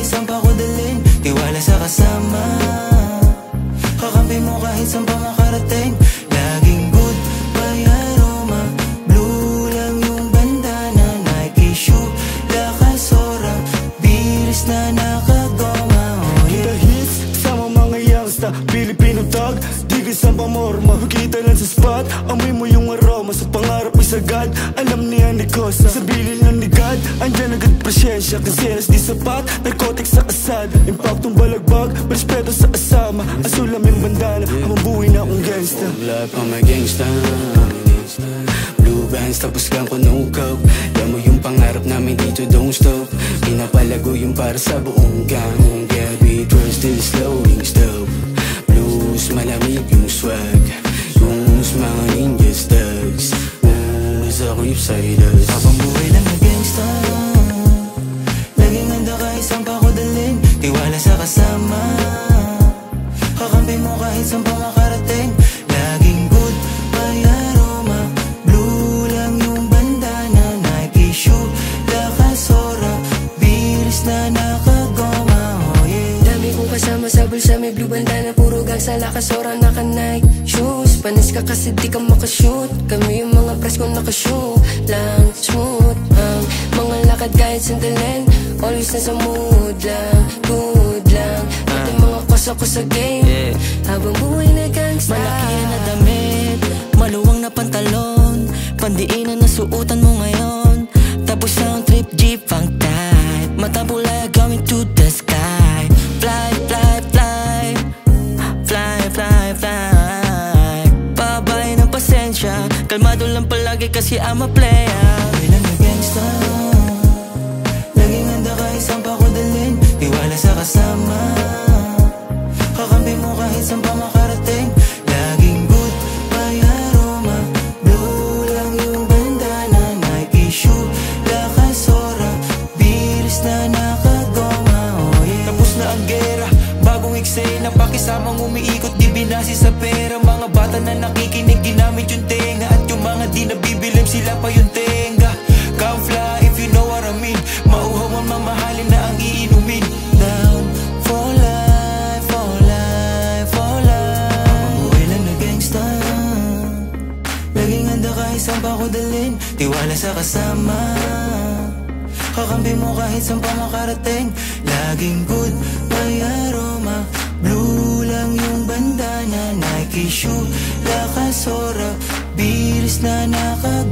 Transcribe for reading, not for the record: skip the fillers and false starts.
kahit saan pa ko dalhin, tiwala sa kasama. Kakampi mo kahit saan pa makarating, laging good by aroma. Blue lang yung bandana, Nike shoe, lakas ora, bilis na nakagoma. Oh yeah. Kita hits, sama mga youngsta, Pilipino tag, digil sa pamorma. Kita lang sa spot, amoy mo yung aroma. Sa pangarap ay sagad, alam niya ni Kosa. Sa bilil ng ni God, andyan agad presyensya. Kansenas di sapat, narcotics sa kasada. Impaktong balagbag, respeto sa kasama. Asul aming bandana, habang buhay na akong gangsta. Life, I'm a gangsta. Blue bands, tapos gang ko no coke. Alam mo yung pangarap namin dito, don't stop. Pinapalago yung para sa buong gang. Yeah, beat was still slowing stop. Blues, malamig yung swag. Yung mga ninja thugs. Sa Ripsiders. Habang buhay lang na gangsta, laging handa kahit saan pa ko dalhin, tiwala sa kasama. Kakampi mo kahit saan pa makarating, laging good by aroma. Blue lang yung bandana, Nike shoe, lakas ora, bilis na nakagoma. Oh yeah. Dami kong kasama sa bulsa, may blue bandana, puro gang sa lakas ora, naka-Nike shoes. Panis ka kasi di ka makashoot, kami yung mga press ko nakashoot lang, smooth ang mga lakad kahit sandalin, always nasa mood lang, good lang. Pati mga kosa ko sa game, habang buhay na gangsta. Malaki na damit, maluwang na pantalon, pandiinan na suotan mo ngayon. Tapos sound trip, jeep, funk type, mata pula going to the sky. Fly, fly, fly, fly, fly, fly. Pabay ng pasensya, kalmado lang palagi kasi I'm a player. Buhay lang na gangsta, laging handa kahit saan pa ko dalhin, tiwala sa kasama. Kakampi mo kahit saan pa makarating, laging good by aroma. Blue lang yung bandana, Nike shoe, lakas ora, bilis na nakagoma. Oh yeah. Tapos na ang gera, bagong eksena, pakisamang umiikot, di binasi sa pera. Mga bata na nakikinig, ginamit yung tenga. At yung mga di nabibilib, sila pa yung tenga. Come fly if you know what I mean, mauhaw ang mamahalin na ang iinumin. Down for life, for life, for life. Mabuhay lang na gangsta, laging handa kahit saan pa ko dalhin, tiwala sa kasama. Kakampi mo kahit saan pa makarating, laging good by aroma. Blue lang yung bandana, Nike shoe, lakas ora, bilis na nakagoma.